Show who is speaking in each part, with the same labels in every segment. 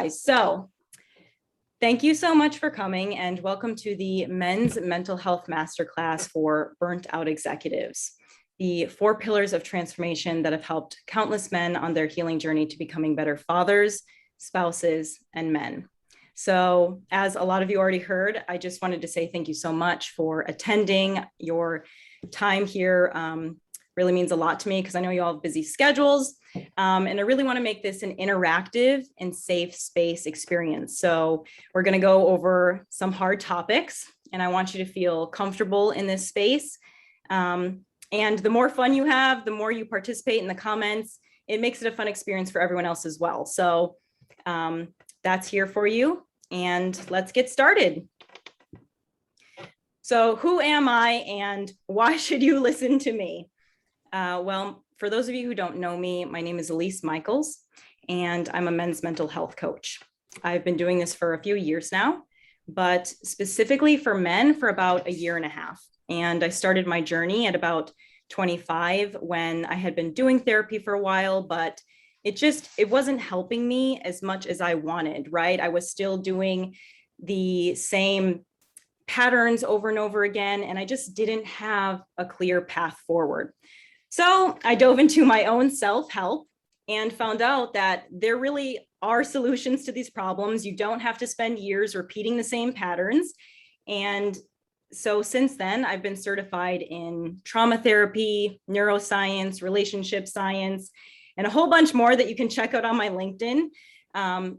Speaker 1: guys. So thank you so much for coming and welcome to the Men's Mental Health Masterclass for Burnt Out Executives, the 4 pillars of transformation that have helped countless men on their healing journey to becoming better fathers, spouses, and men. So as a lot of you already heard, I just wanted to say thank you so much for attending. Your time here really means a lot to me because I know you all have busy schedules. And I really want to make this an interactive and safe space experience. So we're going to go over some hard topics, and I want you to feel comfortable in this space. And the more fun you have, the more you participate in the comments, it makes it a fun experience for everyone else as well. So that's here for you. And let's get started. So who am I and why should you listen to me? Well, for those of you who don't know me, my name is Elise Michaels, and I'm a men's mental health coach. I've been doing this for a few years now, but specifically for men for about a year and a half. And I started my journey at about 25 when I had been doing therapy for a while, but it wasn't helping me as much as I wanted, right? I was still doing the same patterns over and over again, and I just didn't have a clear path forward. So I dove into my own self-help and found out that there really are solutions to these problems. You don't have to spend years repeating the same patterns. And so since then, I've been certified in trauma therapy, neuroscience, relationship science, and a whole bunch more that you can check out on my LinkedIn.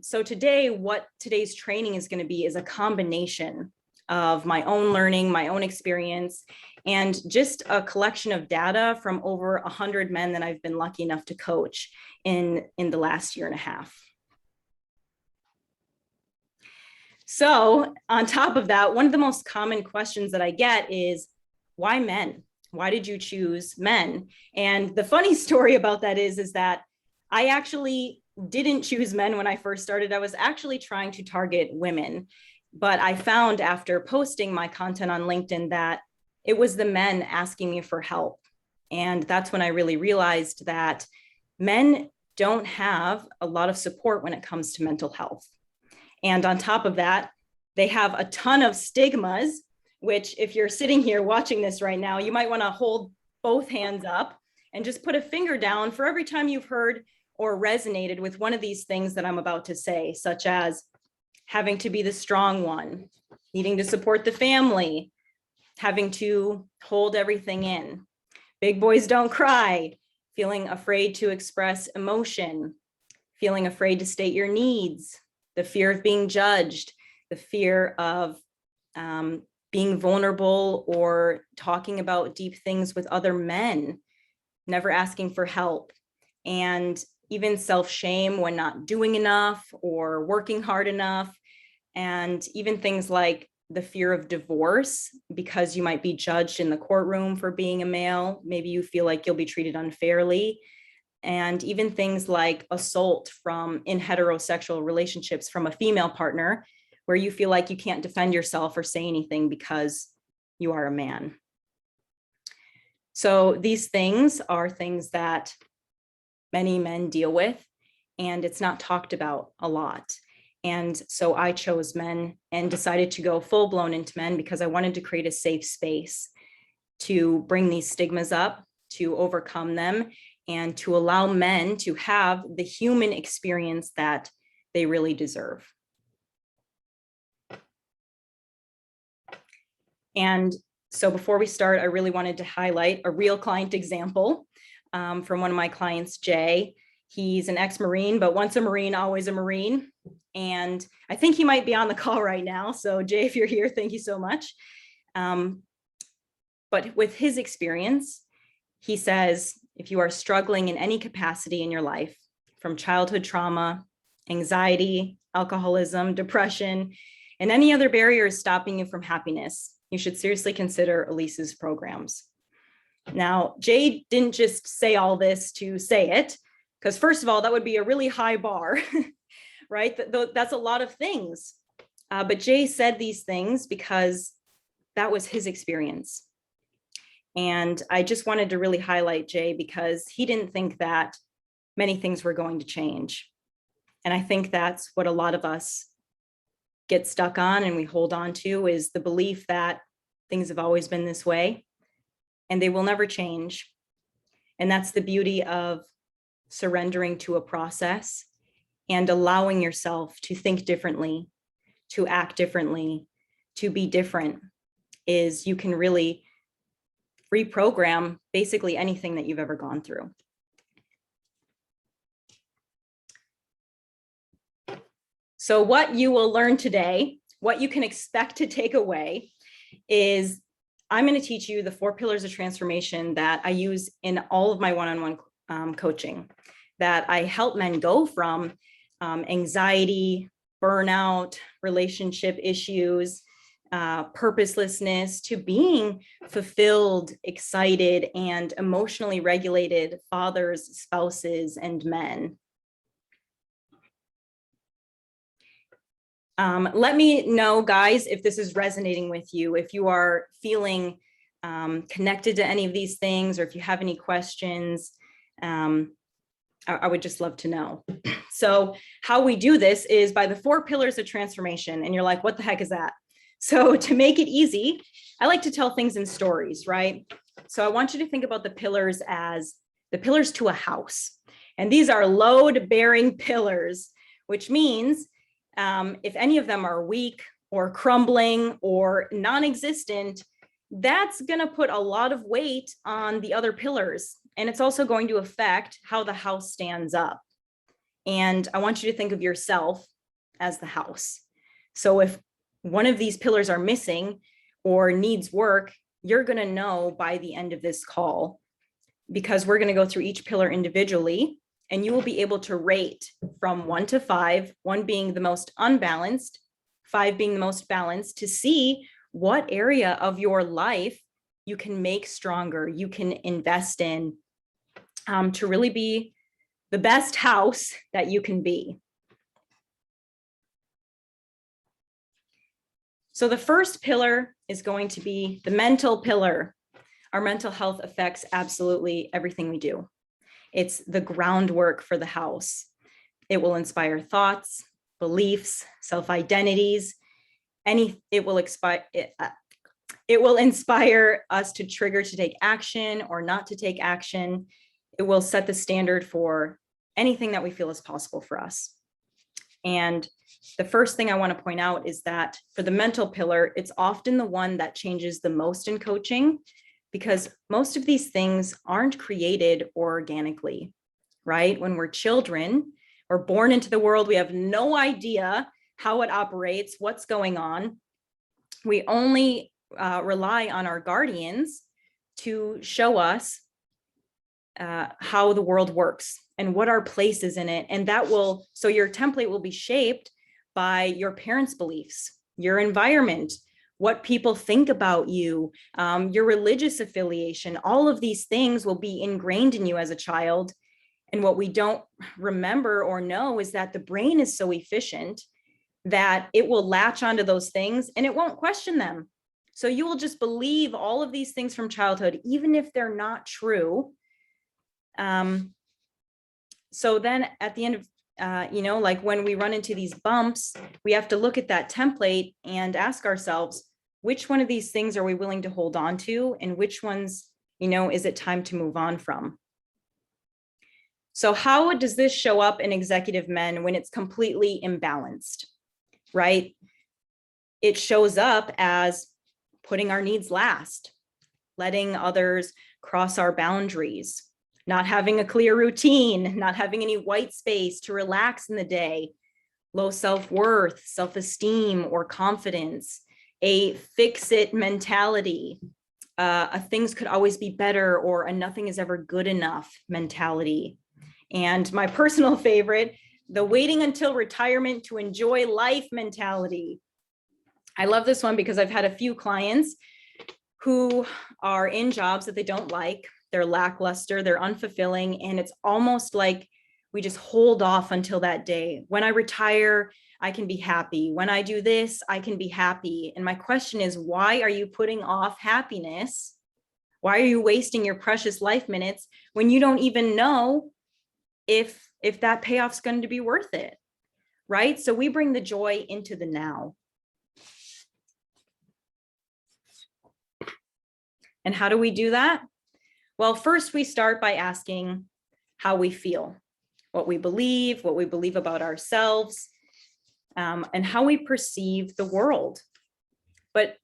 Speaker 1: So today, what today's training is going to be is a combination of my own learning, my own experience, and just a collection of data from over 100 men that I've been lucky enough to coach in the last year and a half. So on top of that, one of the most common questions that I get is, why men? Why did you choose men? And the funny story about that is that I actually didn't choose men when I first started. I was actually trying to target women. But I found after posting my content on LinkedIn that it was the men asking me for help. And that's when I really realized that men don't have a lot of support when it comes to mental health. And on top of that, they have a ton of stigmas, which if you're sitting here watching this right now, you might want to hold both hands up and just put a finger down for every time you've heard or resonated with one of these things that I'm about to say, such as having to be the strong one, needing to support the family, having to hold everything in, big boys don't cry, feeling afraid to express emotion, feeling afraid to state your needs, the fear of being judged, the fear of being vulnerable or talking about deep things with other men, never asking for help, and even self-shame when not doing enough or working hard enough, and even things like the fear of divorce because you might be judged in the courtroom for being a male. Maybe you feel like you'll be treated unfairly. And even things like assault in heterosexual relationships from a female partner, where you feel like you can't defend yourself or say anything because you are a man. So these things are things that many men deal with, and it's not talked about a lot. And so I chose men and decided to go full blown into men because I wanted to create a safe space to bring these stigmas up, to overcome them, and to allow men to have the human experience that they really deserve. And so before we start, I really wanted to highlight a real client example from one of my clients, Jay. He's an ex-Marine, but once a Marine, always a Marine. And I think he might be on the call right now. So Jay, if you're here, thank you so much. But with his experience, he says, if you are struggling in any capacity in your life, from childhood trauma, anxiety, alcoholism, depression, and any other barriers stopping you from happiness, you should seriously consider Elise's programs. Now, Jay didn't just say all this to say it, because first of all, that would be a really high bar, right? That's a lot of things. But Jay said these things because that was his experience. And I just wanted to really highlight Jay because he didn't think that many things were going to change. And I think that's what a lot of us get stuck on and we hold on to, is the belief that things have always been this way and they will never change. And that's the beauty of surrendering to a process and allowing yourself to think differently, to act differently, to be different, is you can really reprogram basically anything that you've ever gone through. So what you will learn today, what you can expect to take away, is I'm going to teach you the 4 pillars of transformation that I use in all of my one-on-one coaching, that I help men go from anxiety, burnout, relationship issues, purposelessness, to being fulfilled, excited, and emotionally regulated fathers, spouses, and men. Let me know, guys, if this is resonating with you, if you are feeling connected to any of these things, or if you have any questions. I would just love to know. So how we do this is by the 4 pillars of transformation. And you're like, what the heck is that? So to make it easy, I like to tell things in stories, right? So I want you to think about the pillars as the pillars to a house. And these are load-bearing pillars, which means if any of them are weak or crumbling or non-existent, that's going to put a lot of weight on the other pillars. And it's also going to affect how the house stands up. And I want you to think of yourself as the house. So if one of these pillars are missing or needs work, you're going to know by the end of this call, because we're going to go through each pillar individually, and you will be able to rate from 1 to 5, 1 being the most unbalanced, 5 being the most balanced, to see what area of your life you can make stronger, you can invest in, to really be the best house that you can be. So the first pillar is going to be the mental pillar. Our mental health affects absolutely everything we do. It's the groundwork for the house. It will inspire thoughts, beliefs, self-identities. It will inspire us to trigger to take action or not to take action. It will set the standard for anything that we feel is possible for us. And the first thing I want to point out is that for the mental pillar, it's often the one that changes the most in coaching, because most of these things aren't created organically, right? When we're children or born into the world, we have no idea how it operates, what's going on. We only rely on our guardians to show us how the world works and what our place is in it. And so your template will be shaped by your parents' beliefs, your environment, what people think about you, your religious affiliation. All of these things will be ingrained in you as a child. And what we don't remember or know is that the brain is so efficient that it will latch onto those things and it won't question them. So you will just believe all of these things from childhood, even if they're not true. So then at the end of, like when we run into these bumps, we have to look at that template and ask ourselves, which one of these things are we willing to hold on to, and which ones, is it time to move on from? So how does this show up in executive men when it's completely imbalanced, right? It shows up as putting our needs last, letting others cross our boundaries, not having a clear routine, not having any white space to relax in the day, low self-worth, self-esteem, or confidence, a fix-it mentality, a things could always be better, or a nothing is ever good enough mentality. And my personal favorite, the waiting until retirement to enjoy life mentality. I love this one because I've had a few clients who are in jobs that they don't like. They're lackluster, they're unfulfilling, and it's almost like we just hold off until that day. When I retire, I can be happy. When I do this, I can be happy. And my question is, why are you putting off happiness? Why are you wasting your precious life minutes when you don't even know if that payoff's going to be worth it? right? So we bring the joy into the now. And how do we do that? Well, first we start by asking how we feel, what we believe about ourselves, and how we perceive the world. But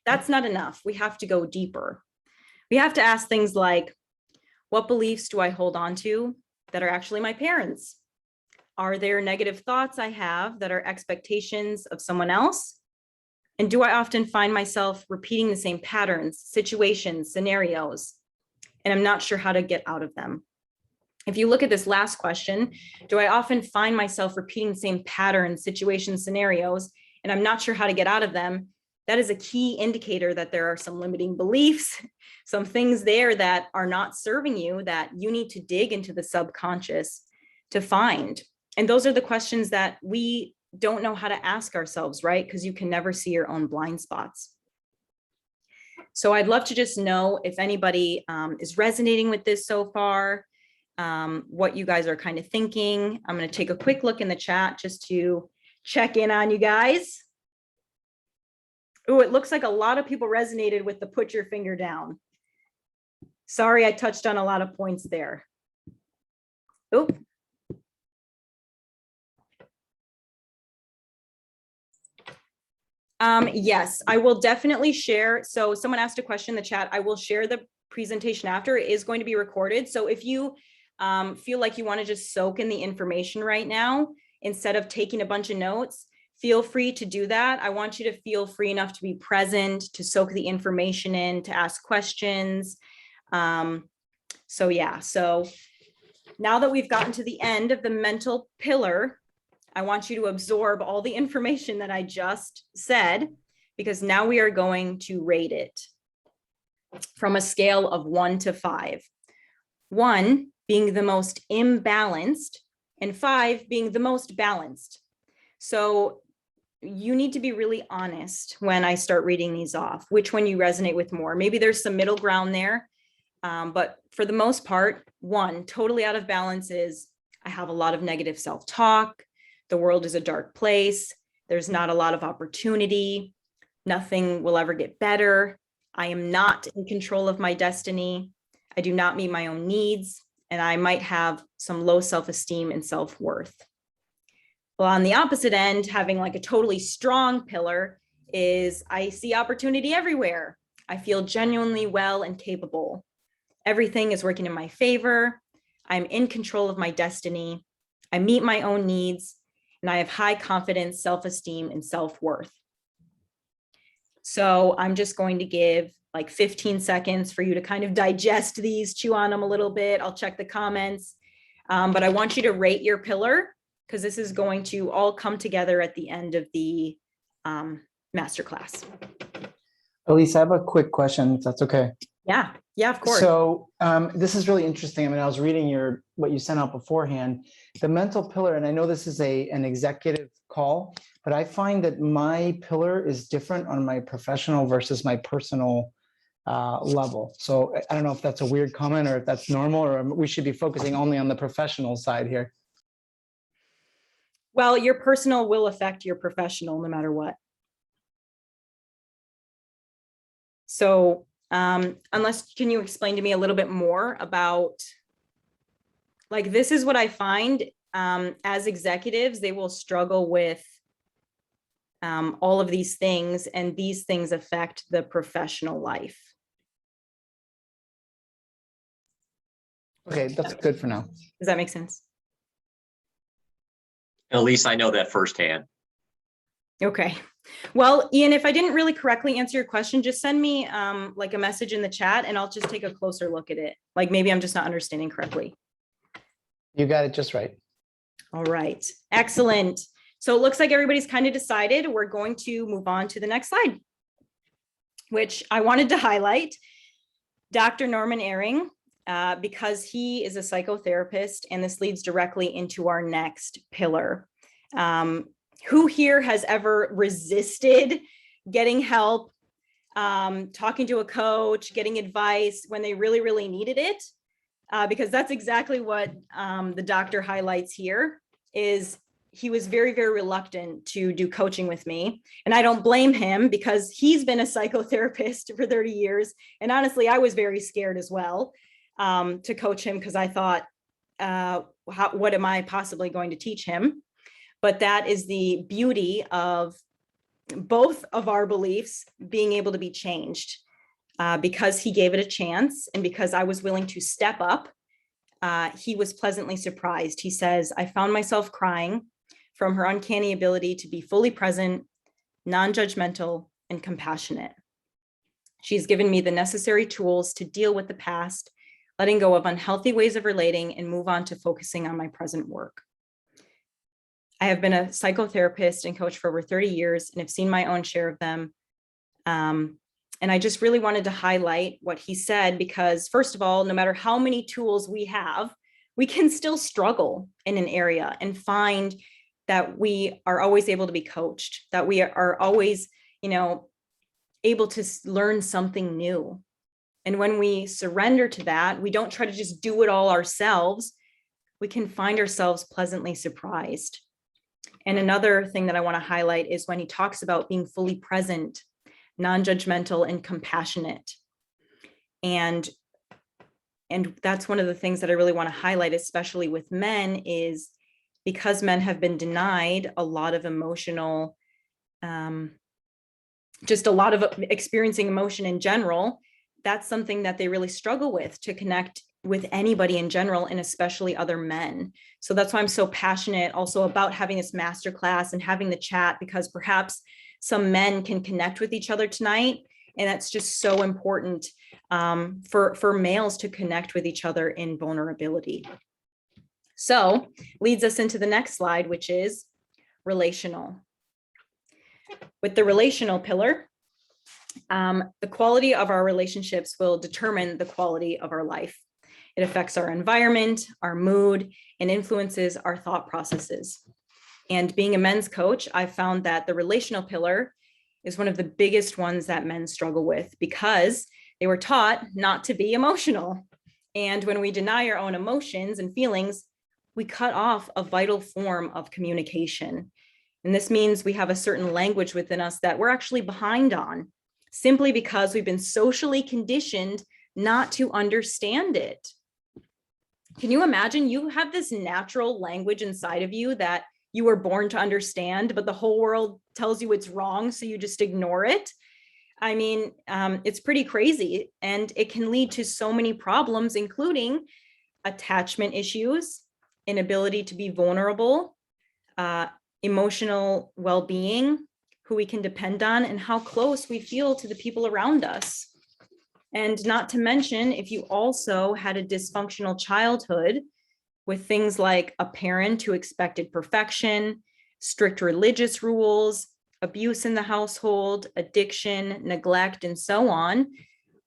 Speaker 1: that's not enough. We have to go deeper. We have to ask things like, what beliefs do I hold on to that are actually my parents? Are there negative thoughts I have that are expectations of someone else? And do I often find myself repeating the same patterns, situations, scenarios, and I'm not sure how to get out of them? If you look at this last question, do I often find myself repeating the same patterns, situations, scenarios, and I'm not sure how to get out of them? That is a key indicator that there are some limiting beliefs, some things there that are not serving you that you need to dig into the subconscious to find. And those are the questions that we don't know how to ask ourselves, right? Because you can never see your own blind spots. So I'd love to just know if anybody is resonating with this so far, what you guys are kind of thinking. I'm going to take a quick look in the chat just to check in on you guys. Oh, it looks like a lot of people resonated with the put your finger down. Sorry, I touched on a lot of points there. Oh. Yes, I will definitely share. So someone asked a question in the chat. I will share the presentation after. It is going to be recorded. So if you feel like you want to just soak in the information right now, instead of taking a bunch of notes, feel free to do that. I want you to feel free enough to be present, to soak the information in, to ask questions. So yeah, so now that we've gotten to the end of the mental pillar, I want you to absorb all the information that I just said, because now we are going to rate it from a scale of 1 to 5. 1 being the most imbalanced and 5 being the most balanced. So you need to be really honest when I start reading these off, which one you resonate with more. Maybe there's some middle ground there, but for the most part, 1 totally out of balance is I have a lot of negative self-talk. The world is a dark place. There's not a lot of opportunity. Nothing will ever get better. I am not in control of my destiny. I do not meet my own needs, and I might have some low self-esteem and self-worth. Well, on the opposite end, having like a totally strong pillar is I see opportunity everywhere. I feel genuinely well and capable. Everything is working in my favor. I'm in control of my destiny. I meet my own needs, and I have high confidence, self-esteem, and self-worth. So I'm just going to give like 15 seconds for you to kind of digest these, chew on them a little bit. I'll check the comments, but I want you to rate your pillar because this is going to all come together at the end of the masterclass.
Speaker 2: Elise, I have a quick question, if that's okay.
Speaker 1: Yeah, of course.
Speaker 2: So this is really interesting. I mean, I was reading what you sent out beforehand, the mental pillar, and I know this is an executive call, but I find that my pillar is different on my professional versus my personal level. So I don't know if that's a weird comment or if that's normal, or we should be focusing only on the professional side here.
Speaker 1: Well, your personal will affect your professional no matter what. So can you explain to me a little bit more about, like, this is what I find as executives, they will struggle with all of these things, and these things affect the professional life.
Speaker 2: Okay, that's good for now.
Speaker 1: Does that make sense?
Speaker 3: At least I know that firsthand.
Speaker 1: Okay. Well, Ian, if I didn't really correctly answer your question, just send me like a message in the chat and I'll just take a closer look at it. Like maybe I'm just not understanding correctly.
Speaker 2: You got it just right.
Speaker 1: All right. Excellent. So it looks like everybody's kind of decided. We're going to move on to the next slide, which I wanted to highlight Dr. Norman Ehring, because he is a psychotherapist, and this leads directly into our next pillar. Who here has ever resisted getting help, talking to a coach, getting advice when they really, really needed it? Because that's exactly what the doctor highlights here is he was very, very reluctant to do coaching with me. And I don't blame him because he's been a psychotherapist for 30 years. And honestly, I was very scared as well to coach him because I thought, what am I possibly going to teach him? But that is the beauty of both of our beliefs being able to be changed because he gave it a chance and because I was willing to step up. He was pleasantly surprised. He says, I found myself crying from her uncanny ability to be fully present, non-judgmental, and compassionate. She's given me the necessary tools to deal with the past, letting go of unhealthy ways of relating and move on to focusing on my present work. I have been a psychotherapist and coach for over 30 years and have seen my own share of them. And I just really wanted to highlight what he said, because first of all, no matter how many tools we have, we can still struggle in an area and find that we are always able to be coached, that we are always, able to learn something new. And when we surrender to that, we don't try to just do it all ourselves. We can find ourselves pleasantly surprised. And another thing that I want to highlight is when he talks about being fully present, non-judgmental, and compassionate. And that's one of the things that I really want to highlight, especially with men, is because men have been denied a lot of emotional, just a lot of experiencing emotion in general. That's something that they really struggle with, to connect with anybody in general, and especially other men. So that's why I'm so passionate also about having this masterclass and having the chat, because perhaps some men can connect with each other tonight. And that's just so important for males to connect with each other in vulnerability. So leads us into the next slide, which is relational. With the relational pillar, the quality of our relationships will determine the quality of our life. It affects our environment, our mood, and influences our thought processes. And being a men's coach, I found that the relational pillar is one of the biggest ones that men struggle with, because they were taught not to be emotional. And when we deny our own emotions and feelings, we cut off a vital form of communication. And this means we have a certain language within us that we're actually behind on, simply because we've been socially conditioned not to understand it. Can you imagine you have this natural language inside of you that you were born to understand, but the whole world tells you it's wrong, so you just ignore it? I mean, it's pretty crazy, and it can lead to so many problems, including attachment issues, inability to be vulnerable, emotional well-being, who we can depend on, and how close we feel to the people around us. And not to mention, if you also had a dysfunctional childhood with things like a parent who expected perfection, strict religious rules, abuse in the household, addiction, neglect, and so on,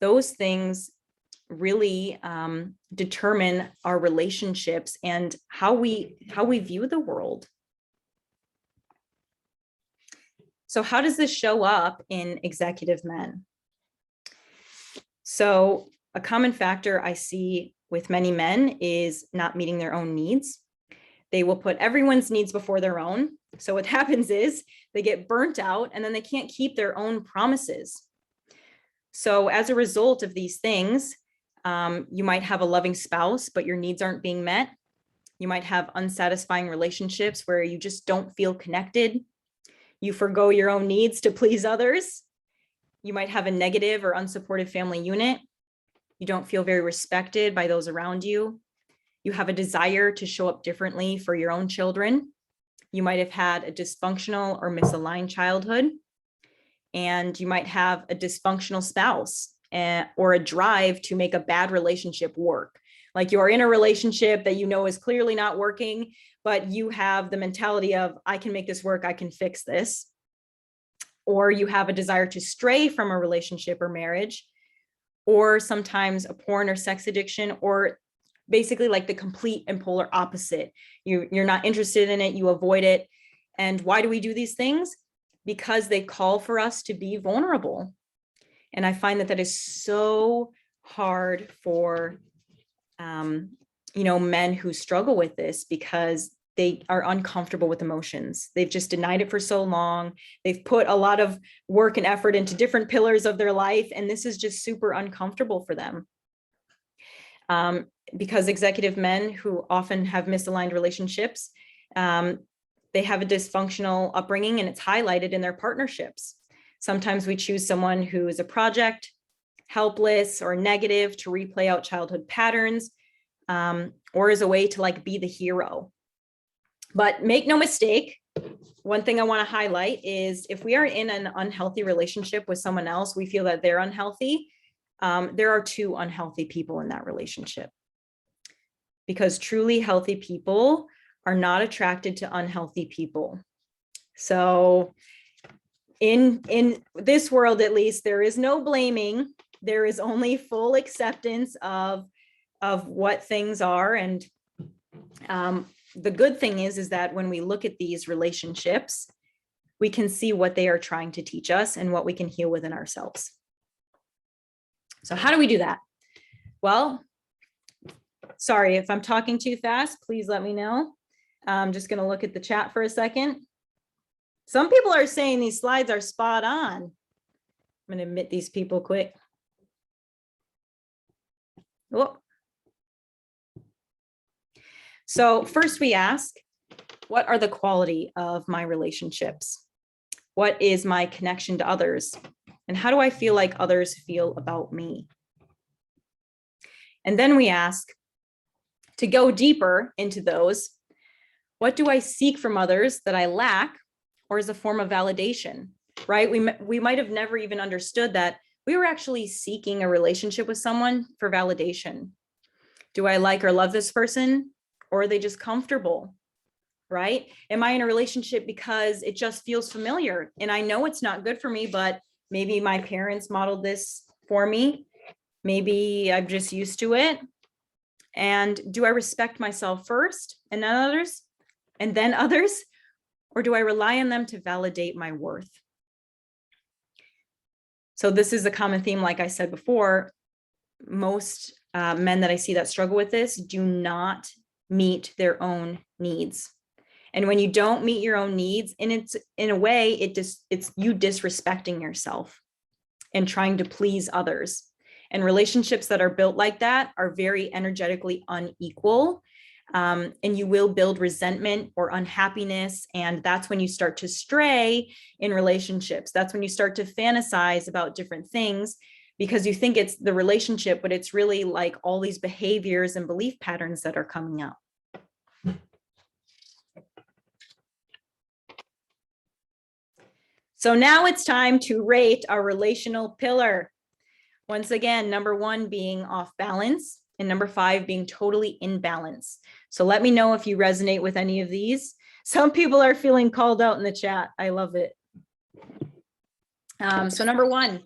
Speaker 1: those things really determine our relationships and how we view the world. So how does this show up in executive men? So a common factor I see with many men is not meeting their own needs. They will put everyone's needs before their own. So what happens is they get burnt out, and then they can't keep their own promises. So as a result of these things, you might have a loving spouse, but your needs aren't being met. You might have unsatisfying relationships where you just don't feel connected. You forgo your own needs to please others. You might have a negative or unsupportive family unit. You don't feel very respected by those around you. You have a desire to show up differently for your own children. You might have had a dysfunctional or misaligned childhood. And you might have a dysfunctional spouse or a drive to make a bad relationship work. Like you are in a relationship that you know is clearly not working, but you have the mentality of, I can make this work, I can fix this. Or you have a desire to stray from a relationship or marriage, or sometimes a porn or sex addiction, or basically like the complete and polar opposite. You're not interested in it, you avoid it. And why do we do these things? Because they call for us to be vulnerable. And I find that is so hard for men who struggle with this, because they are uncomfortable with emotions. They've just denied it for so long. They've put a lot of work and effort into different pillars of their life, and this is just super uncomfortable for them. Because executive men who often have misaligned relationships, they have a dysfunctional upbringing, and it's highlighted in their partnerships. Sometimes we choose someone who is a project, helpless, or negative to replay out childhood patterns, or as a way to like be the hero. But make no mistake, one thing I want to highlight is if we are in an unhealthy relationship with someone else, we feel that they're unhealthy. There are two unhealthy people in that relationship, because truly healthy people are not attracted to unhealthy people. So in this world, at least, there is no blaming. There is only full acceptance of what things are. And the good thing is that when we look at these relationships, we can see what they are trying to teach us and what we can heal within ourselves. So how do we do that? Well, sorry, if I'm talking too fast, please let me know. I'm just going to look at the chat for a second. Some people are saying these slides are spot on. I'm going to admit these people quick. Oh. So first we ask, what are the quality of my relationships? What is my connection to others? And how do I feel like others feel about me? And then we ask, to go deeper into those, what do I seek from others that I lack, or as a form of validation, right? We might have never even understood that we were actually seeking a relationship with someone for validation. Do I like or love this person, or are they just comfortable, right? Am I in a relationship because it just feels familiar and I know it's not good for me, but maybe my parents modeled this for me. Maybe I'm just used to it. And do I respect myself first and then others, or do I rely on them to validate my worth? So this is a common theme. Like I said before, most men that I see that struggle with this do not meet their own needs. And when you don't meet your own needs, and it's in a way, it's you disrespecting yourself and trying to please others. And relationships that are built like that are very energetically unequal. And you will build resentment or unhappiness. And that's when you start to stray in relationships. That's when you start to fantasize about different things, because you think it's the relationship, but it's really like all these behaviors and belief patterns that are coming up. So now it's time to rate our relational pillar. Once again, number 1 being off balance, and number 5 being totally in balance. So let me know if you resonate with any of these. Some people are feeling called out in the chat. I love it. So number 1,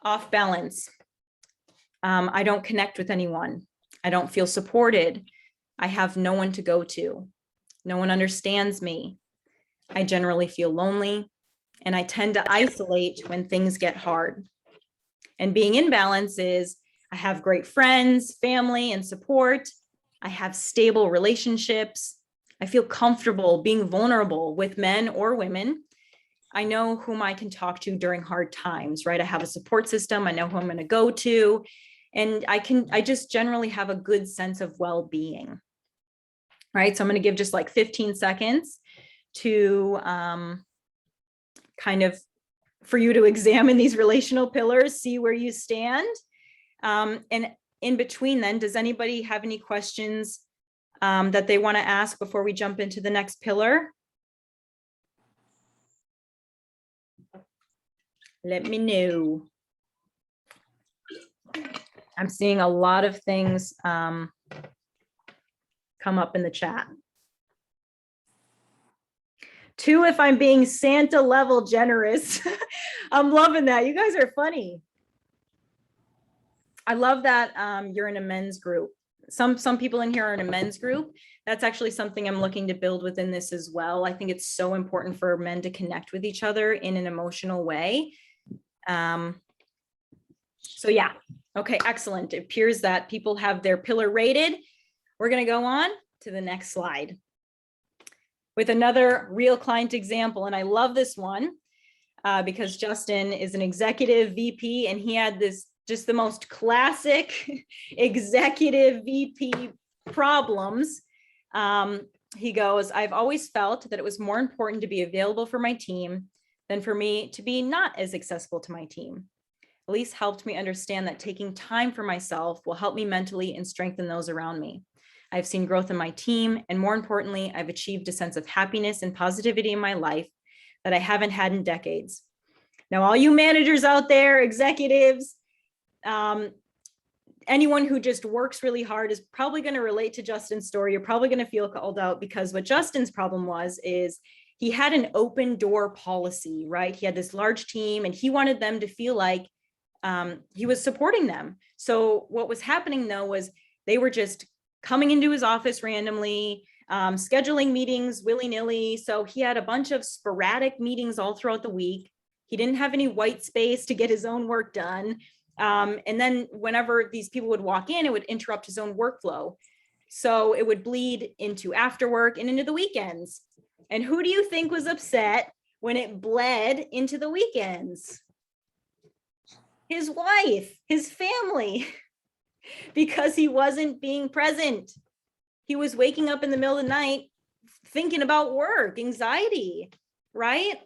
Speaker 1: off balance. I don't connect with anyone. I don't feel supported. I have no one to go to. No one understands me. I generally feel lonely, and I tend to isolate when things get hard. And being in balance is I have great friends, family, and support. I have stable relationships. I feel comfortable being vulnerable with men or women. I know whom I can talk to during hard times, right? I have a support system. I know who I'm going to go to. And I just generally have a good sense of well-being, right? So I'm going to give just like 15 seconds to kind of for you to examine these relational pillars, see where you stand. And in between then, does anybody have any questions that they want to ask before we jump into the next pillar? Let me know. I'm seeing a lot of things come up in the chat. 2, if I'm being Santa level generous. I'm loving that. You guys are funny. I love that you're in a men's group. Some people in here are in a men's group. That's actually something I'm looking to build within this as well. I think it's so important for men to connect with each other in an emotional way. So yeah. Okay, excellent. It appears that people have their pillar rated. We're going to go on to the next slide. with another real client example. And I love this one because Justin is an executive VP and he had this just the most classic executive VP problems. He goes, I've always felt that it was more important to be available for my team than for me to be not as accessible to my team. Elise helped me understand that taking time for myself will help me mentally and strengthen those around me. I've seen growth in my team, and more importantly, I've achieved a sense of happiness and positivity in my life that I haven't had in decades. Now, all you managers out there, executives, anyone who just works really hard is probably going to relate to Justin's story. You're probably going to feel called out because what Justin's problem is he had an open door policy, right? He had this large team and he wanted them to feel like he was supporting them. So what was happening though was they were just coming into his office randomly, scheduling meetings willy-nilly. So he had a bunch of sporadic meetings all throughout the week. He didn't have any white space to get his own work done. And then whenever these people would walk in, it would interrupt his own workflow. So it would bleed into after work and into the weekends. And who do you think was upset when it bled into the weekends? His wife, his family, because he wasn't being present. He was waking up in the middle of the night thinking about work, anxiety, right?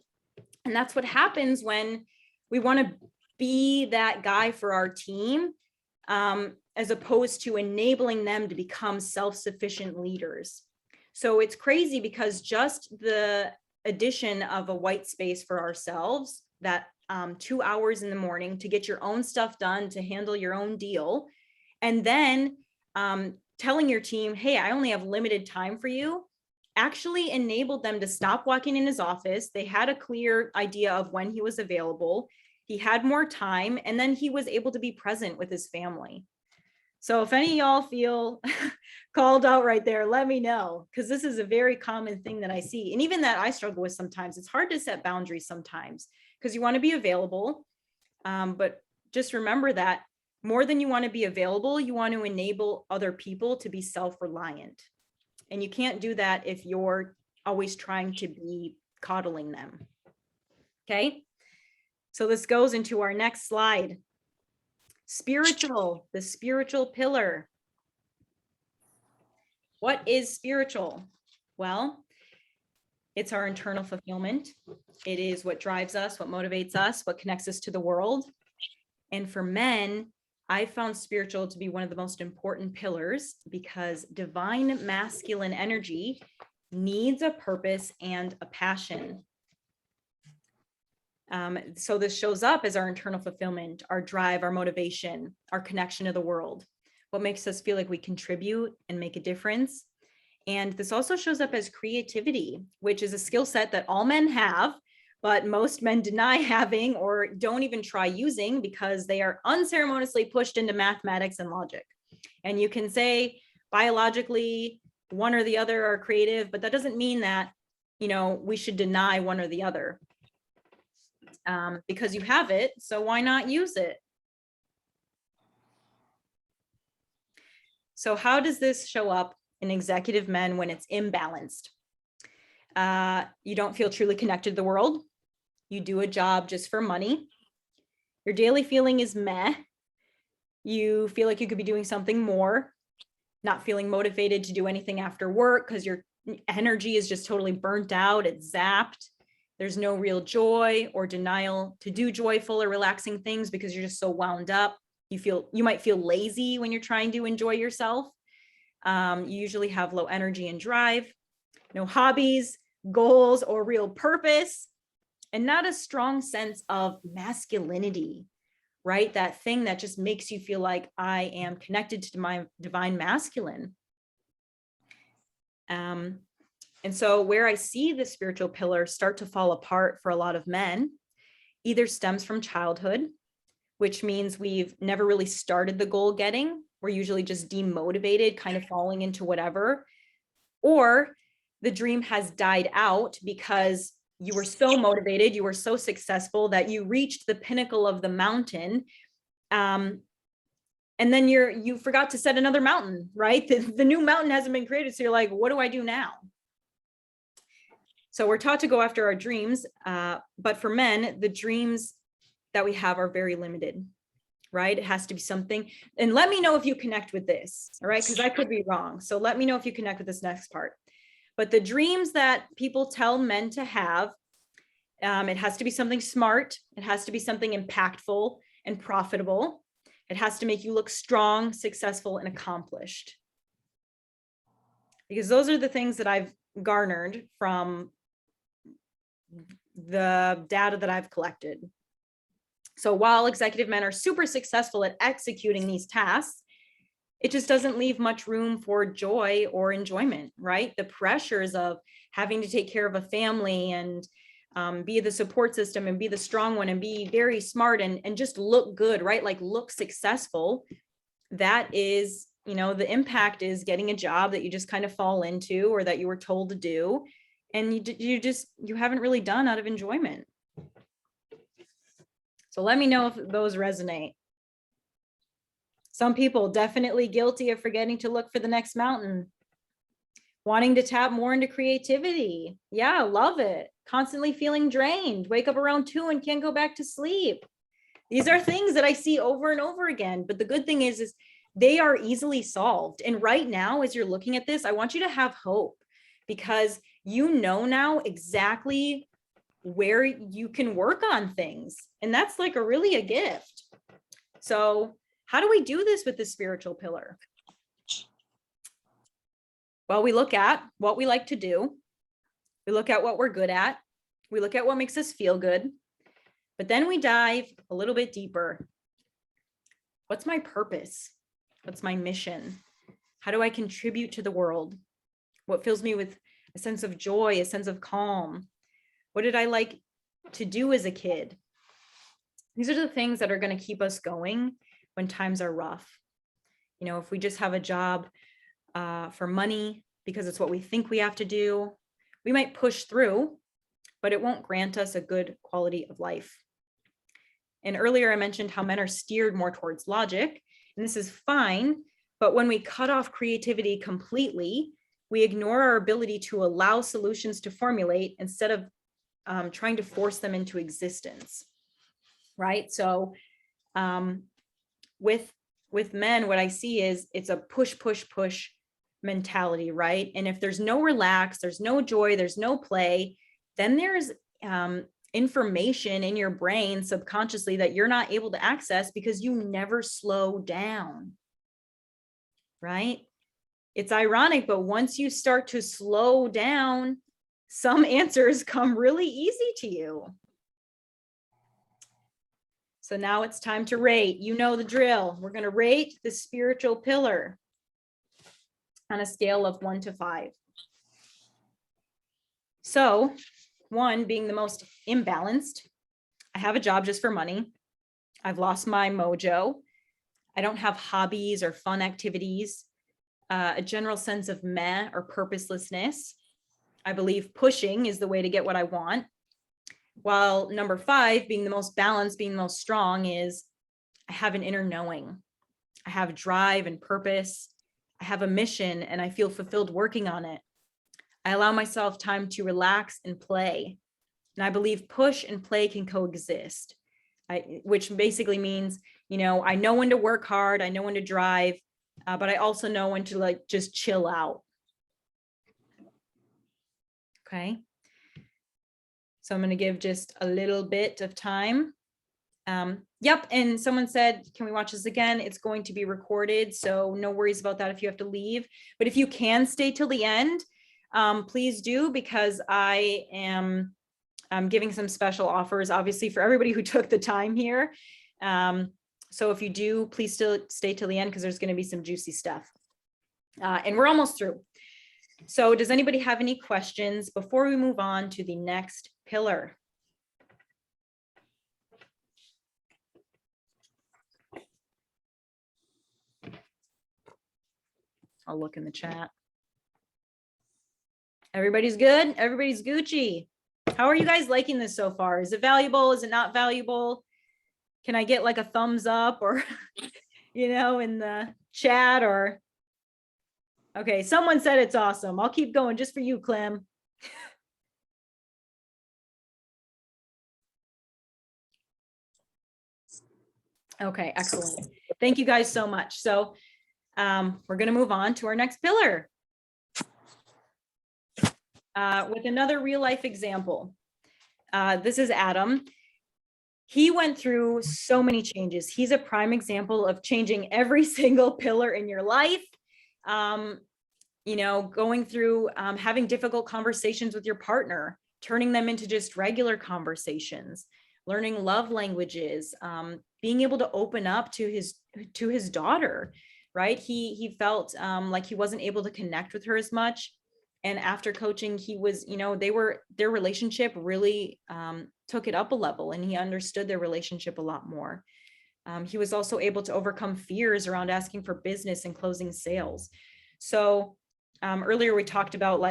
Speaker 1: And that's what happens when we want to be that guy for our team, as opposed to enabling them to become self-sufficient leaders. So it's crazy because just the addition of a white space for ourselves, that 2 hours in the morning to get your own stuff done, to handle your own deal, and then telling your team, hey, I only have limited time for you, actually enabled them to stop walking in his office. They had a clear idea of when he was available. He had more time, and then he was able to be present with his family. So if any of y'all feel called out right there, let me know, because this is a very common thing that I see. And even that I struggle with sometimes. It's hard to set boundaries sometimes because you want to be available. But just remember that more than you want to be available, you want to enable other people to be self-reliant. And you can't do that if you're always trying to be coddling them. Okay. So this goes into our next slide. Spiritual, the spiritual pillar. What is spiritual? Well, it's our internal fulfillment. It is what drives us, what motivates us, what connects us to the world. And for men, I found spiritual to be one of the most important pillars because divine masculine energy needs a purpose and a passion. So this shows up as our internal fulfillment, our drive, our motivation, our connection to the world, what makes us feel like we contribute and make a difference. And this also shows up as creativity, which is a skill set that all men have, but most men deny having or don't even try using because they are unceremoniously pushed into mathematics and logic. And you can say biologically one or the other are creative, but that doesn't mean that, you know, we should deny one or the other. Because you have it, so why not use it? So how does this show up in executive men when it's imbalanced? You don't feel truly connected to the world. You do a job just for money. Your daily feeling is meh. You feel like you could be doing something more, not feeling motivated to do anything after work because your energy is just totally burnt out, it's zapped. There's no real joy or denial to do joyful or relaxing things because you're just so wound up. You might feel lazy when you're trying to enjoy yourself. You usually have low energy and drive, no hobbies, goals, or real purpose, and not a strong sense of masculinity, right? That thing that just makes you feel like I am connected to my divine masculine. And so where I see the spiritual pillar start to fall apart for a lot of men, either stems from childhood, which means we've never really started the goal getting. We're usually just demotivated, kind of falling into whatever, or the dream has died out because you were so motivated, you were so successful that you reached the pinnacle of the mountain. And then you forgot to set another mountain, right? The new mountain hasn't been created. So you're like, what do I do now? So we're taught to go after our dreams, but for men, the dreams that we have are very limited, right? It has to be something. And let me know if you connect with this, all right? Because I could be wrong. So let me know if you connect with this next part. But the dreams that people tell men to have, it has to be something smart. It has to be something impactful and profitable. It has to make you look strong, successful, and accomplished. Because those are the things that I've garnered from the data that I've collected. So while executive men are super successful at executing these tasks, it just doesn't leave much room for joy or enjoyment, right? The pressures of having to take care of a family and be the support system and be the strong one and be very smart and just look good, right? Like look successful. That is, the impact is getting a job that you just kind of fall into or that you were told to do. And you haven't really done out of enjoyment. So let me know if those resonate. Some people definitely guilty of forgetting to look for the next mountain. Wanting to tap more into creativity. Yeah, love it. Constantly feeling drained. Wake up around 2 and can't go back to sleep. These are things that I see over and over again. But the good thing is they are easily solved. And right now, as you're looking at this, I want you to have hope because you know now exactly where you can work on things. And that's like really a gift. So how do we do this with the spiritual pillar? Well, we look at what we like to do. We look at what we're good at. We look at what makes us feel good. But then we dive a little bit deeper. What's my purpose? What's my mission? How do I contribute to the world? What fills me with a sense of joy, a sense of calm? What did I like to do as a kid? These are the things that are going to keep us going when times are rough. If we just have a job for money because it's what we think we have to do, we might push through, but it won't grant us a good quality of life. And earlier I mentioned how men are steered more towards logic, and this is fine, but when we cut off creativity completely, we ignore our ability to allow solutions to formulate instead of trying to force them into existence, right? So with men, what I see is it's a push, push, push mentality, right? And if there's no relax, there's no joy, there's no play, then there's information in your brain subconsciously that you're not able to access because you never slow down, right? It's ironic, but once you start to slow down, some answers come really easy to you. So now it's time to rate. You know the drill. We're going to rate the spiritual pillar on a scale of 1 to 5. So 1 being the most imbalanced. I have a job just for money. I've lost my mojo. I don't have hobbies or fun activities. A general sense of meh or purposelessness. I believe pushing is the way to get what I want. While number 5, being the most balanced, being the most strong, is I have an inner knowing. I have drive and purpose. I have a mission and I feel fulfilled working on it. I allow myself time to relax and play. And I believe push and play can coexist, which basically means, I know when to work hard. I know when to drive, but I also know when to just chill out. Okay. So I'm going to give just a little bit of time. Yep. And someone said, can we watch this again? It's going to be recorded. So no worries about that if you have to leave. But if you can stay till the end, please do, because I'm giving some special offers, obviously, for everybody who took the time here. So if you do, please still stay till the end because there's going to be some juicy stuff. And we're almost through. So does anybody have any questions before we move on to the next pillar? I'll look in the chat. Everybody's good? Everybody's Gucci. How are you guys liking this so far? Is it valuable? Is it not valuable? Can I get like a thumbs up or, in the chat or... Okay, someone said it's awesome. I'll keep going just for you, Clem. Okay, excellent. Thank you guys so much. So we're going to move on to our next pillar with another real life example. This is Adam. He went through so many changes. He's a prime example of changing every single pillar in your life. Going through having difficult conversations with your partner, turning them into just regular conversations, learning love languages, being able to open up to his daughter, right? He felt like he wasn't able to connect with her as much. And after coaching, he was, their relationship really took it up a level, and he understood their relationship a lot more. He was also able to overcome fears around asking for business and closing sales. So earlier we talked about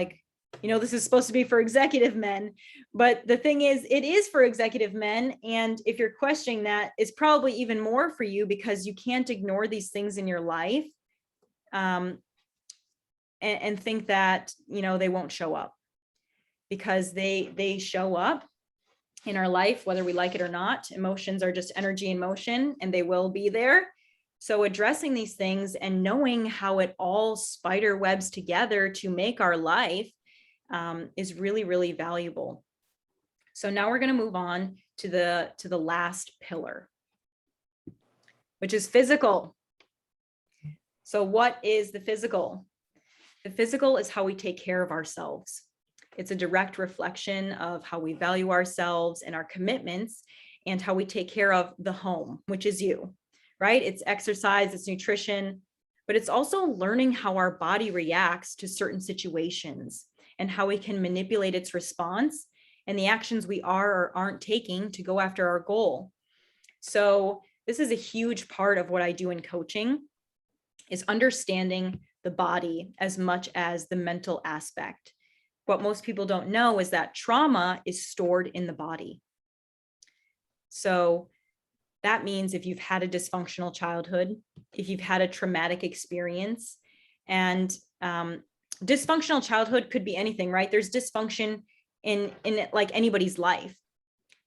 Speaker 1: this is supposed to be for executive men, but the thing is, it is for executive men. And if you're questioning that, it's probably even more for you, because you can't ignore these things in your life and think that, they won't show up, because they show up in our life, whether we like it or not. Emotions are just energy in motion, and they will be there. So addressing these things and knowing how it all spider webs together to make our life is really, really valuable. So now we're going to move on to the last pillar, which is physical. So what is the physical? The physical is how we take care of ourselves. It's a direct reflection of how we value ourselves and our commitments, and how we take care of the home, which is you, right? It's exercise, it's nutrition, but it's also learning how our body reacts to certain situations and how we can manipulate its response and the actions we are or aren't taking to go after our goal. So this is a huge part of what I do in coaching, is understanding the body as much as the mental aspect. What most people don't know is that trauma is stored in the body. So that means if you've had a dysfunctional childhood, if you've had a traumatic experience, and dysfunctional childhood could be anything, right? There's dysfunction in like anybody's life.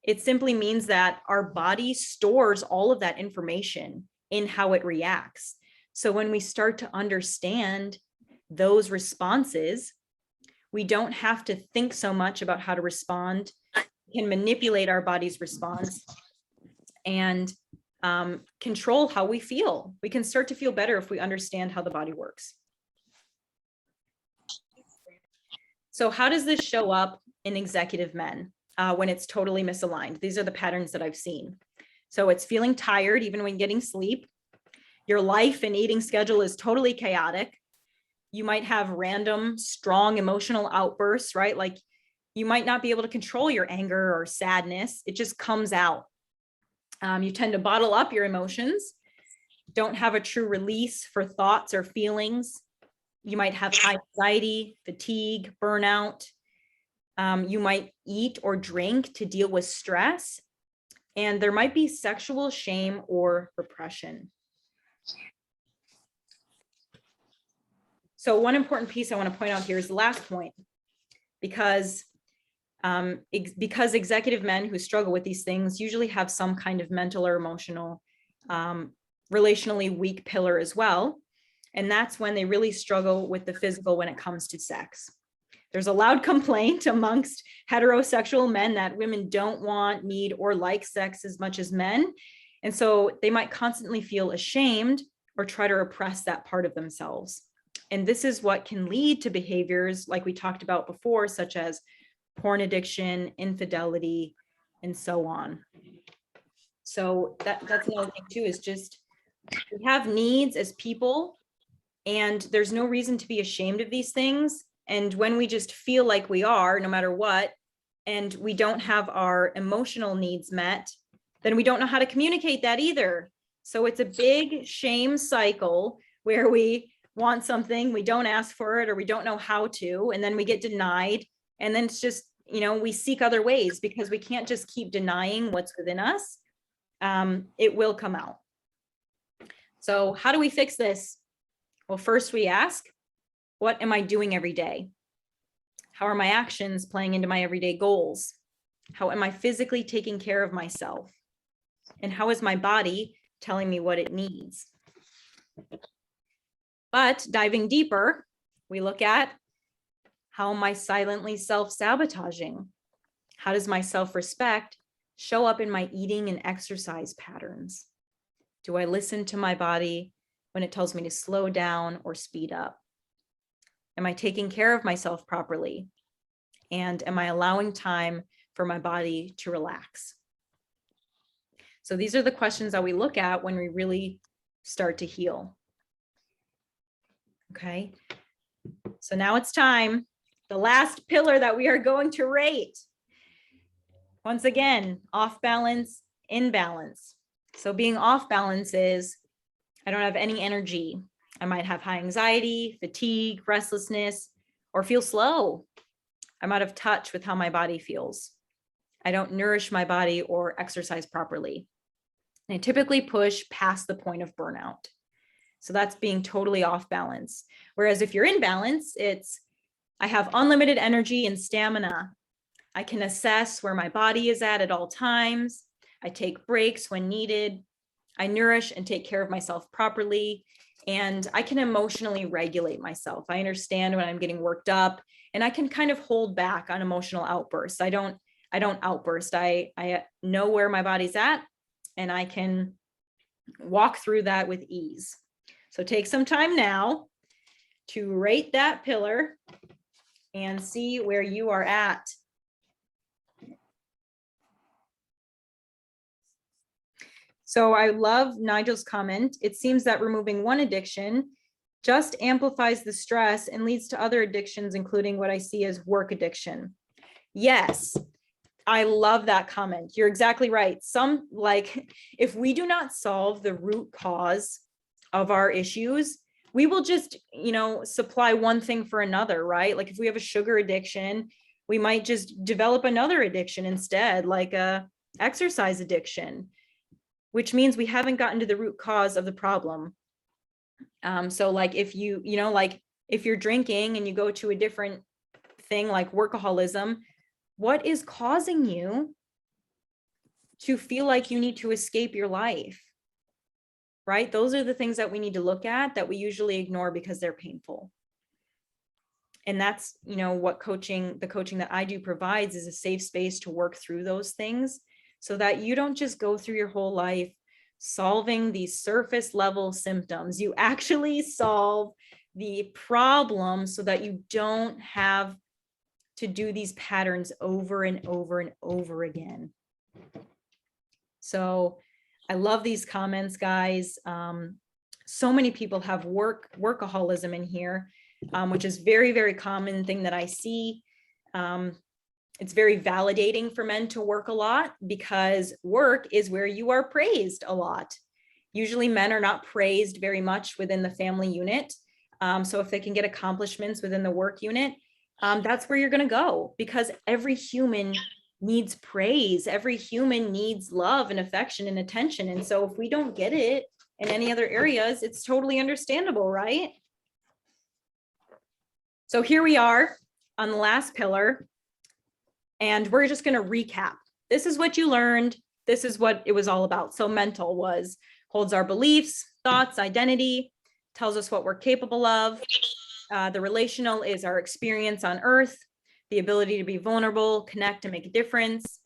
Speaker 1: It simply means that our body stores all of that information in how it reacts. So when we start to understand those responses, we don't have to think so much about how to respond. We can manipulate our body's response and control how we feel. We can start to feel better if we understand how the body works. So how does this show up in executive men when it's totally misaligned? These are the patterns that I've seen. So it's feeling tired even when getting sleep. Your life and eating schedule is totally chaotic. You might have random, strong emotional outbursts, right? Like you might not be able to control your anger or sadness. It just comes out. You tend to bottle up your emotions, don't have a true release for thoughts or feelings. You might have high anxiety, fatigue, burnout. You might eat or drink to deal with stress. And there might be sexual shame or repression. So one important piece I want to point out here is the last point, because executive men who struggle with these things usually have some kind of mental or emotional, relationally weak pillar as well. And that's when they really struggle with the physical when it comes to sex. There's a loud complaint amongst heterosexual men that women don't want, need, or like sex as much as men. And so they might constantly feel ashamed or try to repress that part of themselves. And this is what can lead to behaviors like we talked about before, such as porn addiction, infidelity, and so on. So that's another thing too, is just we have needs as people, and there's no reason to be ashamed of these things. And when we just feel like we are, no matter what, and we don't have our emotional needs met, then we don't know how to communicate that either. So it's a big shame cycle where we want something, we don't ask for it, or we don't know how to, and then we get denied. And then it's just, we seek other ways, because we can't just keep denying what's within us. It will come out. So how do we fix this? Well, first we ask, what am I doing every day? How are my actions playing into my everyday goals? How am I physically taking care of myself? And how is my body telling me what it needs. But diving deeper, we look at, how am I silently self-sabotaging? How does my self-respect show up in my eating and exercise patterns? Do I listen to my body when it tells me to slow down or speed up? Am I taking care of myself properly? And am I allowing time for my body to relax? So these are the questions that we look at when we really start to heal. Okay. So now it's time. The last pillar that we are going to rate. Once again, off balance, in balance. So being off balance is, I don't have any energy. I might have high anxiety, fatigue, restlessness, or feel slow. I'm out of touch with how my body feels. I don't nourish my body or exercise properly. And I typically push past the point of burnout. So that's being totally off balance. Whereas if you're in balance, it's, I have unlimited energy and stamina. I can assess where my body is at all times. I take breaks when needed. I nourish and take care of myself properly. And I can emotionally regulate myself. I understand when I'm getting worked up, and I can kind of hold back on emotional outbursts. I don't outburst. I know where my body's at, and I can walk through that with ease. So take some time now to rate that pillar and see where you are at. So I love Nigel's comment. It seems that removing one addiction just amplifies the stress and leads to other addictions, including what I see as work addiction. Yes, I love that comment. You're exactly right. If we do not solve the root cause of our issues, we will just, supply one thing for another, right? Like if we have a sugar addiction, we might just develop another addiction instead, like a exercise addiction, which means we haven't gotten to the root cause of the problem. So like if if you're drinking and you go to a different thing like workaholism, what is causing you to feel like you need to escape your life? Right? Those are the things that we need to look at that we usually ignore because they're painful. And that's, what the coaching that I do provides is a safe space to work through those things so that you don't just go through your whole life solving these surface level symptoms. You actually solve the problem so that you don't have to do these patterns over and over and over again. So I love these comments, guys. So many people have workaholism in here, which is very, very common thing that I see. It's very validating for men to work a lot because work is where you are praised a lot. Usually men are not praised very much within the family unit. So if they can get accomplishments within the work unit, that's where you're going to go, because every human needs praise. Every human needs love and affection and attention. And so if we don't get it in any other areas, it's totally understandable, right? So here we are on the last pillar, and we're just going to recap. This is what you learned. This is what it was all about. So mental holds our beliefs, thoughts, identity, tells us what we're capable of. The relational is our experience on earth, the ability to be vulnerable, connect, and make a difference.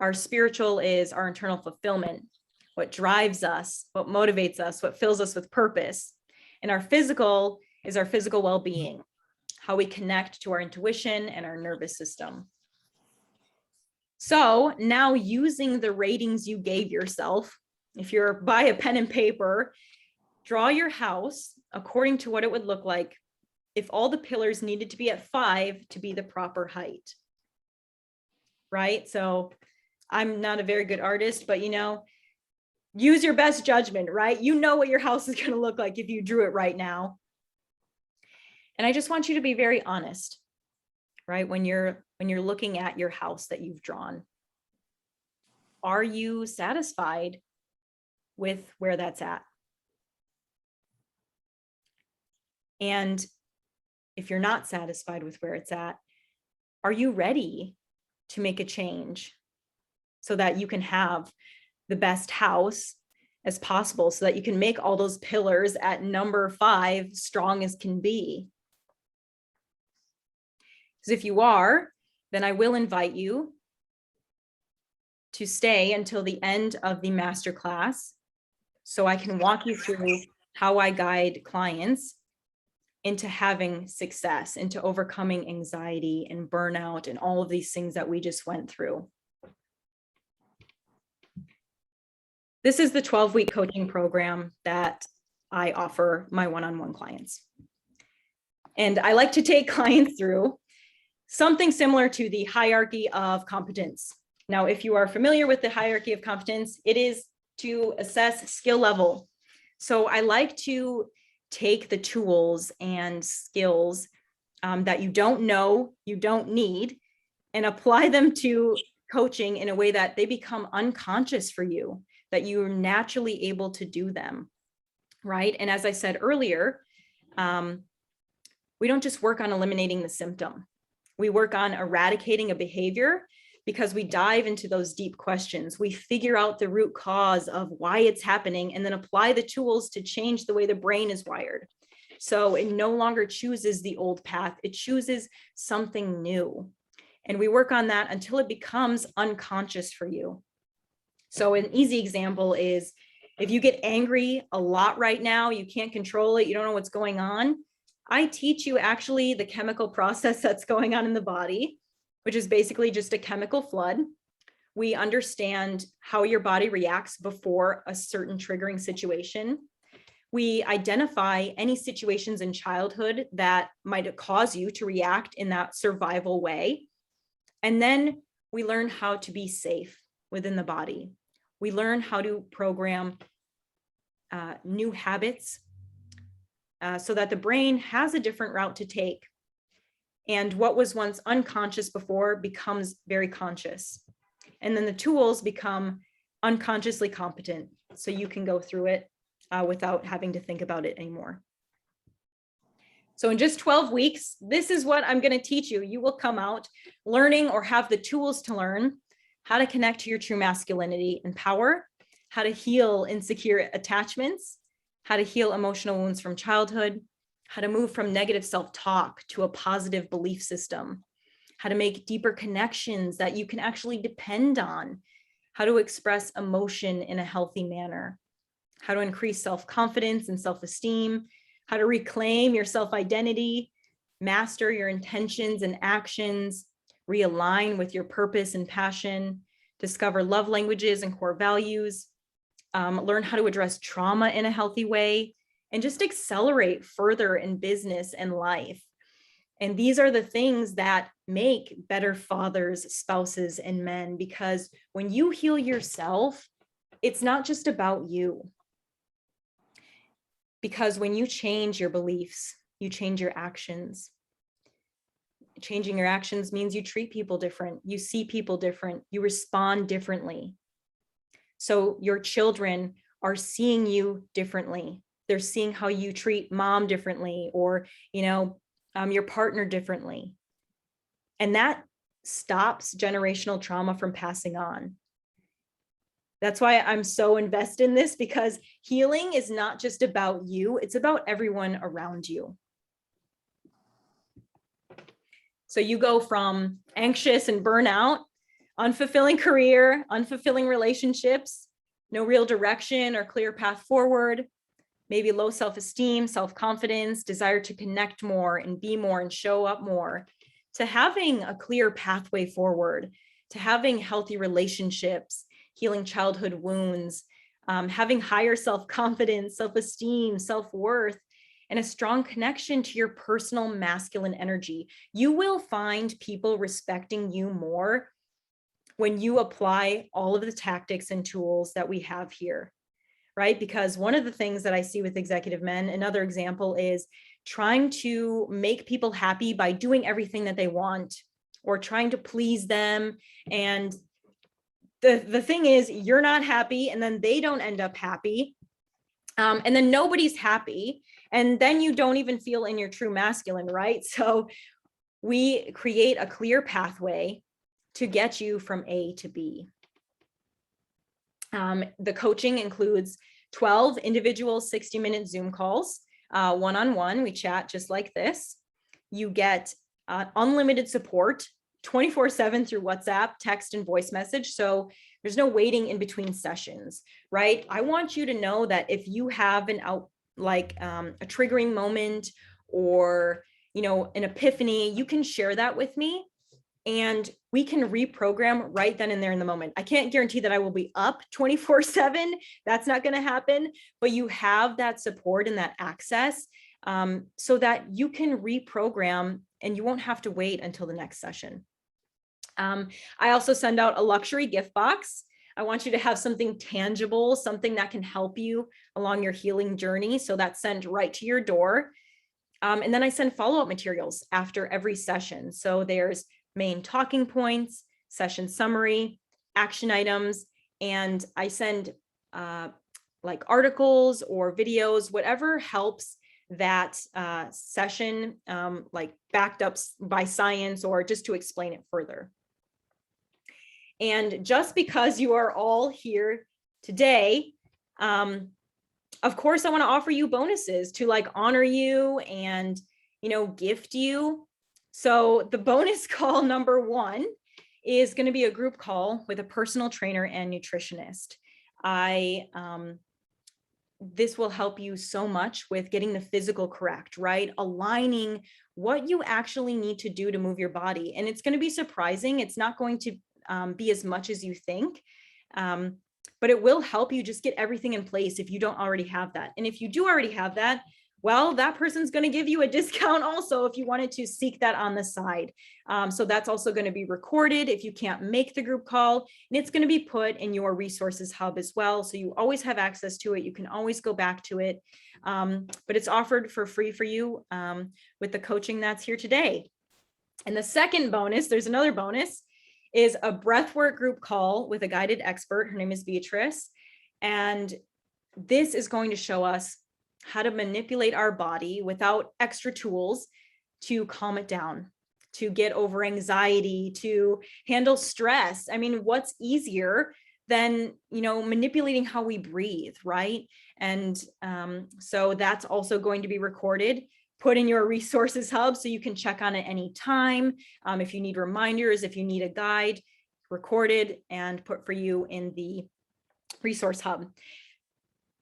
Speaker 1: Our spiritual is our internal fulfillment, what drives us, what motivates us, what fills us with purpose. And our physical is our physical well-being, how we connect to our intuition and our nervous system. So now, using the ratings you gave yourself, if you're by a pen and paper, draw your house according to what it would look like if all the pillars needed to be at 5 to be the proper height, right? So I'm not a very good artist, but use your best judgment, right? You know what your house is going to look like if you drew it right now. And I just want you to be very honest, right? When you're looking at your house that you've drawn, are you satisfied with where that's at? And if you're not satisfied with where it's at, are you ready to make a change so that you can have the best house as possible so that you can make all those pillars at number 5 strong as can be. Because if you are, then I will invite you to stay until the end of the masterclass so I can walk you through how I guide clients into having success, into overcoming anxiety and burnout and all of these things that we just went through. This is the 12-week coaching program that I offer my one-on-one clients. And I like to take clients through something similar to the hierarchy of competence. Now, if you are familiar with the hierarchy of competence, it is to assess skill level. So I like to take the tools and skills that you don't know, you don't need, and apply them to coaching in a way that they become unconscious for you, that you're naturally able to do them, right? And as I said earlier, we don't just work on eliminating the symptom. We work on eradicating a behavior because we dive into those deep questions. We figure out the root cause of why it's happening and then apply the tools to change the way the brain is wired. So it no longer chooses the old path, it chooses something new. And we work on that until it becomes unconscious for you. So an easy example is if you get angry a lot right now, you can't control it, you don't know what's going on, I teach you actually the chemical process that's going on in the body, which is basically just a chemical flood. We understand how your body reacts before a certain triggering situation. We identify any situations in childhood that might cause you to react in that survival way. And then we learn how to be safe within the body. We learn how to program new habits so that the brain has a different route to take. And what was once unconscious before becomes very conscious. And then the tools become unconsciously competent. So you can go through it without having to think about it anymore. So in just 12 weeks, this is what I'm going to teach you. You will come out learning or have the tools to learn how to connect to your true masculinity and power, how to heal insecure attachments, how to heal emotional wounds from childhood, how to move from negative self-talk to a positive belief system, how to make deeper connections that you can actually depend on, how to express emotion in a healthy manner, how to increase self-confidence and self-esteem, how to reclaim your self-identity, master your intentions and actions, realign with your purpose and passion, discover love languages and core values, learn how to address trauma in a healthy way, and just accelerate further in business and life. And these are the things that make better fathers, spouses, and men, because when you heal yourself, it's not just about you. Because when you change your beliefs, you change your actions. Changing your actions means you treat people different, you see people different, you respond differently. So your children are seeing you differently. They're seeing how you treat mom differently, or, your partner differently. And that stops generational trauma from passing on. That's why I'm so invested in this, because healing is not just about you, it's about everyone around you. So you go from anxious and burnout, unfulfilling career, unfulfilling relationships, no real direction or clear path forward, maybe low self-esteem, self-confidence, desire to connect more and be more and show up more, to having a clear pathway forward, to having healthy relationships, healing childhood wounds, having higher self-confidence, self-esteem, self-worth, and a strong connection to your personal masculine energy. You will find people respecting you more when you apply all of the tactics and tools that we have here, right? Because one of the things that I see with executive men, another example, is trying to make people happy by doing everything that they want or trying to please them. And the thing is, you're not happy, and then they don't end up happy. And then nobody's happy. And then you don't even feel in your true masculine, right? So we create a clear pathway to get you from A to B. The coaching includes 12 individual 60-minute Zoom calls, one-on-one. We chat just like this. You get unlimited support 24/7 through WhatsApp, text, and voice message. So there's no waiting in between sessions, right? I want you to know that if you have an a triggering moment or, an epiphany, you can share that with me and we can reprogram right then and there in the moment. I can't guarantee that I will be up 24/7. That's not going to happen, but you have that support and that access so that you can reprogram and you won't have to wait until the next session. I also send out a luxury gift box. I want you to have something tangible, something that can help you along your healing journey. So that's sent right to your door. And then I send follow-up materials after every session. So there's main talking points, session summary, action items, and I send like articles or videos, whatever helps that session, like backed up by science or just to explain it further. And just because you are all here today, of course, I want to offer you bonuses to like honor you and, gift you. So the bonus call number 1 is going to be a group call with a personal trainer and nutritionist. This will help you so much with getting the physical correct, right? Aligning what you actually need to do to move your body. And it's going to be surprising. It's not going to be as much as you think. But it will help you just get everything in place if you don't already have that. And if you do already have that, well, that person's going to give you a discount also if you wanted to seek that on the side. So that's also going to be recorded if you can't make the group call, and it's going to be put in your resources hub as well. So you always have access to it. You can always go back to it. But it's offered for free for you with the coaching that's here today. And the second bonus, there's another bonus, is a breathwork group call with a guided expert. Her name is Beatrice. And this is going to show us how to manipulate our body without extra tools to calm it down, to get over anxiety, to handle stress. I mean, what's easier than, manipulating how we breathe, right? And so that's also going to be recorded, put in your resources hub so you can check on it anytime. If you need reminders, if you need a guide, recorded and put for you in the resource hub.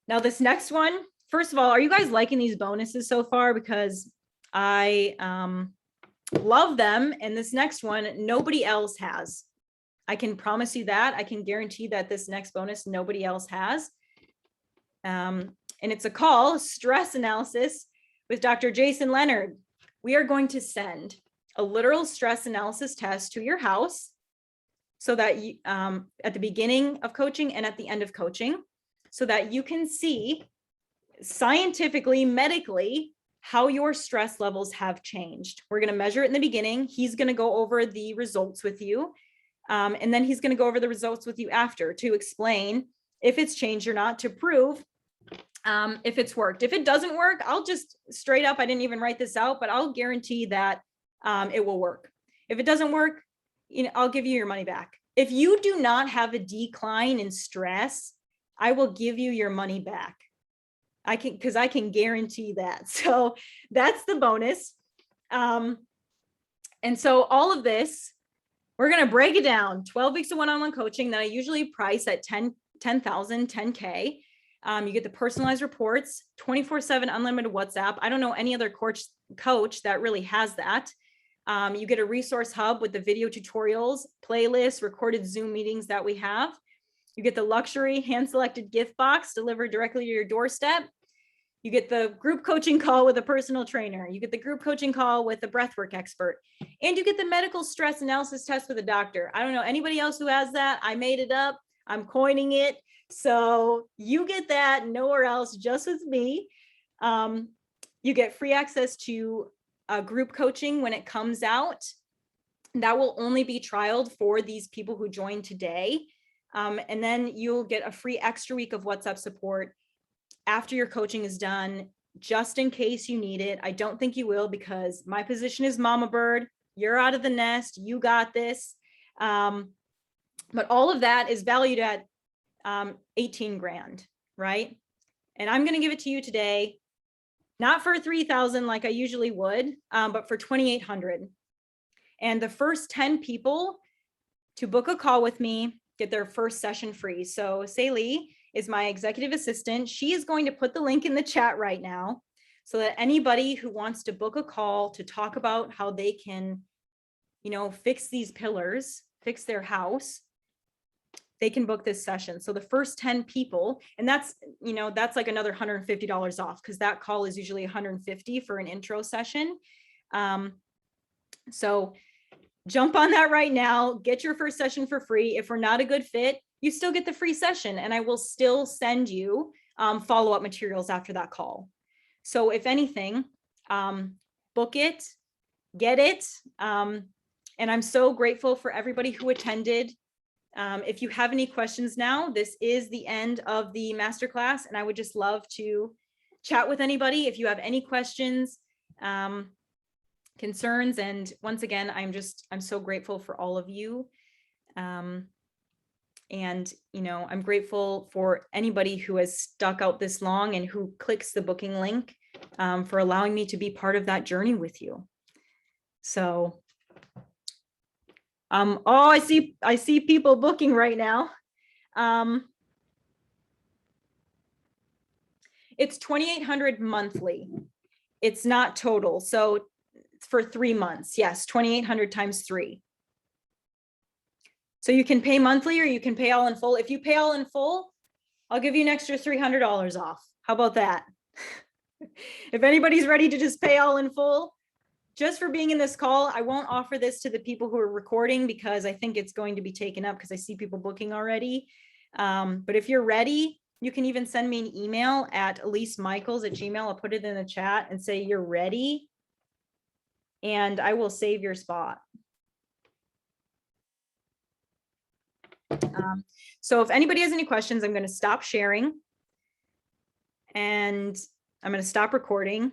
Speaker 1: Now this next one, first of all, are you guys liking these bonuses so far? Because I love them. And this next one, nobody else has. I can promise you that. I can guarantee that this next bonus, nobody else has. And it's a call, stress analysis, with Dr. Jason Leonard. We are going to send a literal stress analysis test to your house so that you, at the beginning of coaching and at the end of coaching, so that you can see scientifically, medically, how your stress levels have changed. We're going to measure it in the beginning. He's going to go over the results with you. And then he's going to go over the results with you after to explain if it's changed or not, to prove if it's worked. If it doesn't work, I'll just straight up, I didn't even write this out, but I'll guarantee that it will work. If it doesn't work, I'll give you your money back. If you do not have a decline in stress, I will give you your money back. Because I can guarantee that. So that's the bonus. And so all of this, we're going to break it down. 12 weeks of one-on-one coaching that I usually price at 10,000, 10K. You get the personalized reports, 24/7 unlimited WhatsApp. I don't know any other coach that really has that. You get a resource hub with the video tutorials, playlists, recorded Zoom meetings that we have. You get the luxury hand-selected gift box delivered directly to your doorstep. You get the group coaching call with a personal trainer. You get the group coaching call with a breathwork expert. And you get the medical stress analysis test with a doctor. I don't know anybody else who has that. I made it up. I'm coining it. So you get that nowhere else, just with me. You get free access to group coaching when it comes out. That will only be trialed for these people who join today. And then you'll get a free extra week of WhatsApp support after your coaching is done, just in case you need it. I don't think you will, because my position is mama bird. You're out of the nest. You got this. But all of that is valued at 18 grand, right? And I'm going to give it to you today, not for 3,000 like I usually would, but for 2,800. And the first 10 people to book a call with me get their first session free. So Saylee is my executive assistant. She is going to put the link in the chat right now so that anybody who wants to book a call to talk about how they can, fix these pillars, fix their house, they can book this session. So the first 10 people, and that's like another $150 off, because that call is usually $150 for an intro session. So jump on that right now, get your first session for free. If we're not a good fit, you still get the free session, and I will still send you follow-up materials after that call. So if anything, book it, get it. And I'm so grateful for everybody who attended. If you have any questions now, this is the end of the masterclass, and I would just love to chat with anybody if you have any questions, concerns. And once again, I'm so grateful for all of you. And, I'm grateful for anybody who has stuck out this long and who clicks the booking link, for allowing me to be part of that journey with you. So, oh, I see people booking right now. It's 2,800 monthly. It's not total. So for 3 months, yes, 2,800 times 3. So you can pay monthly or you can pay all in full. If you pay all in full, I'll give you an extra $300 off. How about that? If anybody's ready to just pay all in full, just for being in this call, I won't offer this to the people who are recording because I think it's going to be taken up because I see people booking already. But if you're ready, you can even send me an email at elisemichaels@gmail.com. I'll put it in the chat and say you're ready, and I will save your spot. So if anybody has any questions, I'm going to stop sharing and I'm going to stop recording.